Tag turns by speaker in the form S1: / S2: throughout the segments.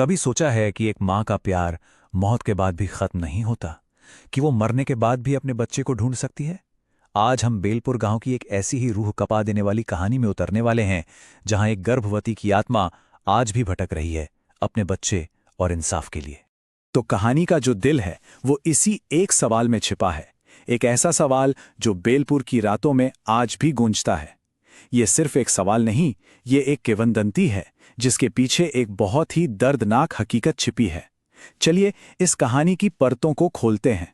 S1: कभी सोचा है कि एक माँ का प्यार मौत के बाद भी खत्म नहीं होता, कि वो मरने के बाद भी अपने बच्चे को ढूंढ सकती है। आज हम बेलपुर गांव की एक ऐसी ही रूह कपा देने वाली कहानी में उतरने वाले हैं, जहां एक गर्भवती की आत्मा आज भी भटक रही है अपने बच्चे और इंसाफ के लिए।
S2: तो कहानी का जो दिल है वो इसी एक सवाल में छिपा है। एक ऐसा सवाल जो बेलपुर की रातों में आज भी गूंजता है। ये सिर्फ एक सवाल नहीं, ये एक किंवदंती है जिसके पीछे एक बहुत ही दर्दनाक हकीकत छिपी है। चलिए इस कहानी की परतों को खोलते हैं।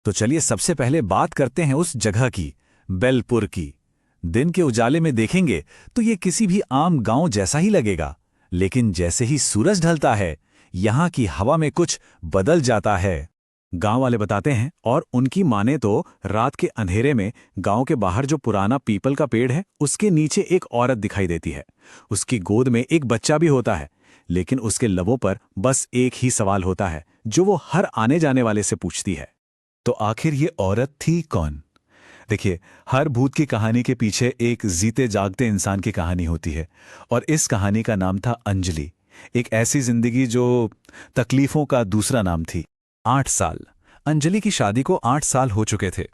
S1: तो चलिए सबसे पहले बात करते हैं उस जगह की, बेलपुर की। दिन के उजाले में देखेंगे तो ये किसी भी आम गांव जैसा ही लगेगा, लेकिन जैसे ही सूरज ढलता है यहां की हवा में कुछ बदल जाता है।
S2: गांव वाले बताते हैं, और उनकी माने तो रात के अंधेरे में गांव के बाहर जो पुराना पीपल का पेड़ है उसके नीचे एक औरत दिखाई देती है। उसकी गोद में एक बच्चा भी होता है, लेकिन उसके लबों पर बस एक ही सवाल होता है जो वो हर आने जाने वाले से पूछती है।
S1: तो आखिर ये औरत थी कौन? देखिए, हर भूत की कहानी के पीछे एक जीते जागते इंसान की कहानी होती है, और इस कहानी का नाम था अंजलि। एक ऐसी जिंदगी जो तकलीफों का दूसरा नाम थी। 8 साल। अंजलि की शादी को 8 साल हो चुके थे,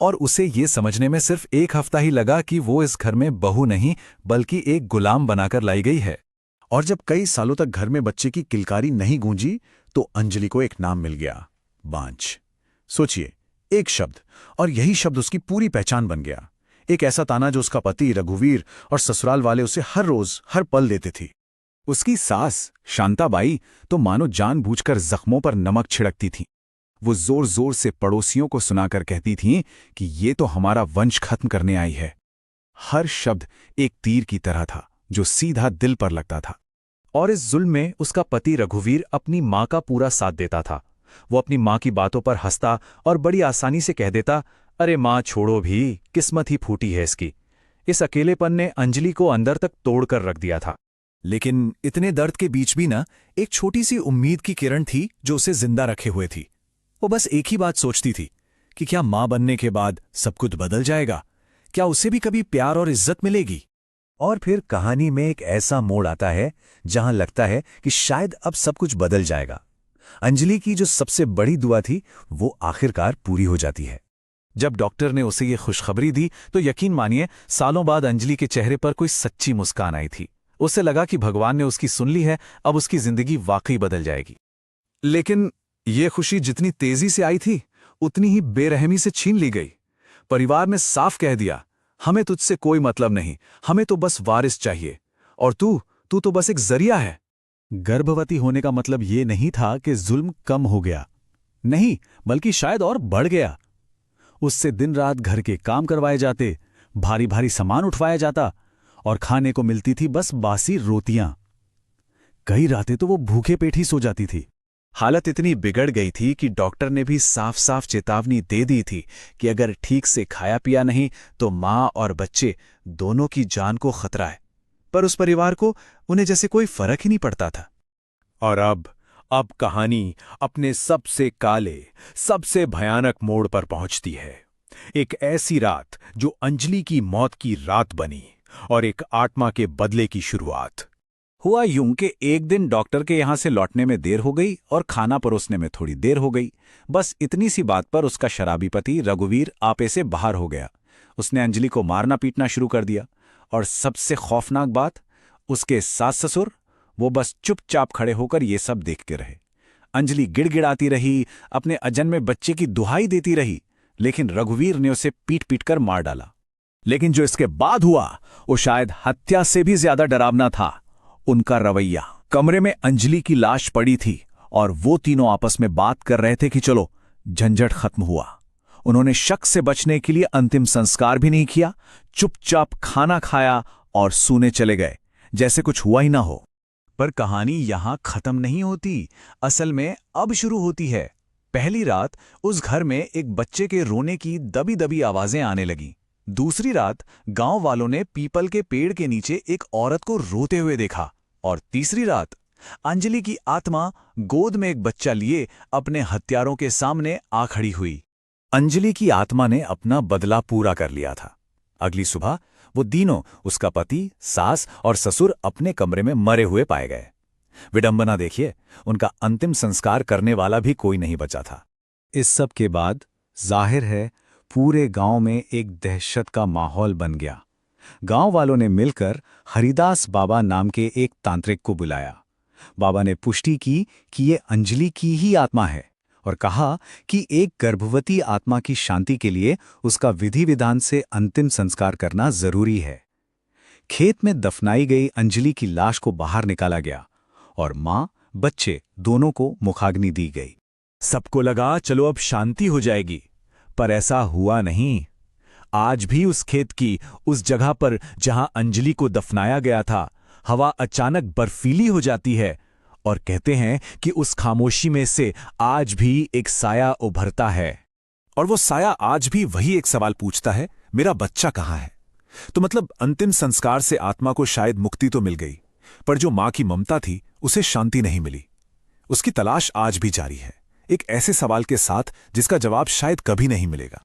S1: और उसे ये समझने में सिर्फ एक हफ्ता ही लगा कि वो इस घर में बहू नहीं बल्कि एक गुलाम बनाकर लाई गई है।
S2: और जब कई सालों तक घर में बच्चे की किलकारी नहीं गूंजी तो अंजलि को एक नाम मिल गया, बांझ। सोचिए, एक शब्द, और यही शब्द उसकी पूरी पहचान बन गया। एक ऐसा ताना जो उसका पति रघुवीर और ससुराल वाले उसे हर रोज हर पल देते थे। उसकी सास शांताबाई तो मानो जानबूझकर जख्मों पर नमक छिड़कती थी। वो जोर जोर से पड़ोसियों को सुनाकर कहती थीं कि ये तो हमारा वंश खत्म करने आई है। हर शब्द एक तीर की तरह था जो सीधा दिल पर लगता था।
S1: और इस जुल्म में उसका पति रघुवीर अपनी माँ का पूरा साथ देता था। वो अपनी माँ की बातों पर हंसता और बड़ी आसानी से कह देता, अरे माँ छोड़ो भी, किस्मत ही फूटी है इसकी। इस अकेलेपन ने अंजलि को अंदर तक तोड़कर रख दिया था।
S2: लेकिन इतने दर्द के बीच भी ना, एक छोटी सी उम्मीद की किरण थी जो उसे जिंदा रखे हुए थी। वो बस एक ही बात सोचती थी कि क्या मां बनने के बाद सब कुछ बदल जाएगा? क्या उसे भी कभी प्यार और इज्जत मिलेगी?
S1: और फिर कहानी में एक ऐसा मोड़ आता है जहां लगता है कि शायद अब सब कुछ बदल जाएगा। अंजलि की जो सबसे बड़ी दुआ थी वो आखिरकार पूरी हो जाती है। जब डॉक्टर ने उसे ये खुशखबरी दी तो यकीन मानिए, सालों बाद अंजलि के चेहरे पर कोई सच्ची मुस्कान आई थी। उसे लगा कि भगवान ने उसकी सुन ली है, अब उसकी जिंदगी वाकई बदल जाएगी।
S2: लेकिन ये खुशी जितनी तेजी से आई थी उतनी ही बेरहमी से छीन ली गई। परिवार ने साफ कह दिया, हमें तुझसे कोई मतलब नहीं, हमें तो बस वारिस चाहिए, और तू तो बस एक जरिया है।
S1: गर्भवती होने का मतलब ये नहीं था कि जुल्म कम हो गया, नहीं, बल्कि शायद और बढ़ गया। उससे दिन रात घर के काम करवाए जाते, भारी भारी सामान उठवाया जाता, और खाने को मिलती थी बस बासी रोटियां। कई रातें तो वो भूखे पेट ही सो जाती थी।
S2: हालत इतनी बिगड़ गई थी कि डॉक्टर ने भी साफ साफ चेतावनी दे दी थी कि अगर ठीक से खाया पिया नहीं तो मां और बच्चे दोनों की जान को खतरा है। पर उस परिवार को उन्हें जैसे कोई फर्क ही नहीं पड़ता था। और अब कहानी अपने सबसे काले, सबसे भयानक मोड़ पर पहुंचती है। एक ऐसी रात जो अंजलि की मौत की रात बनी, और एक आत्मा के बदले की शुरुआत। हुआ यूं कि एक दिन डॉक्टर के यहां से लौटने में देर हो गई और खाना परोसने में थोड़ी देर हो गई। बस इतनी सी बात पर उसका शराबी पति रघुवीर आपे से बाहर हो गया। उसने अंजलि को मारना पीटना शुरू कर दिया, और सबसे खौफनाक बात, उसके सास ससुर वो बस चुपचाप खड़े होकर ये सब देखते रहे। अंजलि गिड़गिड़ाती रही, अपने अजन्मे बच्चे की दुहाई देती रही, लेकिन रघुवीर ने उसे पीट पीट कर मार डाला। लेकिन जो इसके बाद हुआ वो शायद हत्या से भी ज्यादा डरावना था। उनका रवैया। कमरे में अंजलि की लाश पड़ी थी और वो तीनों आपस में बात कर रहे थे कि चलो झंझट खत्म हुआ। उन्होंने शक से बचने के लिए अंतिम संस्कार भी नहीं किया, चुपचाप खाना खाया और सोने चले गए जैसे कुछ हुआ ही ना हो। पर कहानी यहां खत्म नहीं होती, असल में अब शुरू होती है। पहली रात उस घर में एक बच्चे के रोने की दबी दबी आवाजें आने लगीं। दूसरी रात गांव वालों ने पीपल के पेड़ के नीचे एक औरत को रोते हुए देखा, और तीसरी रात अंजलि की आत्मा गोद में एक बच्चा लिए अपने हत्यारों के सामने आ खड़ी हुई। अंजलि की आत्मा ने अपना बदला पूरा कर लिया था। अगली सुबह वो तीनों, उसका पति, सास और ससुर, अपने कमरे में मरे हुए पाए गए।
S1: विडंबना देखिए, उनका अंतिम संस्कार करने वाला भी कोई नहीं बचा था।
S2: इस सब के बाद जाहिर है पूरे गांव में एक दहशत का माहौल बन गया। गांव वालों ने मिलकर हरिदास बाबा नाम के एक तांत्रिक को बुलाया। बाबा ने पुष्टि की कि ये अंजलि की ही आत्मा है और कहा कि एक गर्भवती आत्मा की शांति के लिए उसका विधि विधान से अंतिम संस्कार करना जरूरी है। खेत में दफनाई गई अंजलि की लाश को बाहर निकाला गया और मां, बच्चे दोनों को मुखाग्नि दी गई।
S1: सबको लगा चलो अब शांति हो जाएगी, पर ऐसा हुआ नहीं। आज भी उस खेत की उस जगह पर जहां अंजलि को दफनाया गया था, हवा अचानक बर्फीली हो जाती है और कहते हैं कि उस खामोशी में से आज भी एक साया उभरता है। और वो साया आज भी वही एक सवाल पूछता है, मेरा बच्चा कहाँ है? तो मतलब अंतिम संस्कार से आत्मा को शायद मुक्ति तो मिल गई, पर जो मां की ममता थी उसे शांति नहीं मिली। उसकी तलाश आज भी जारी है, एक ऐसे सवाल के साथ जिसका जवाब शायद कभी नहीं मिलेगा।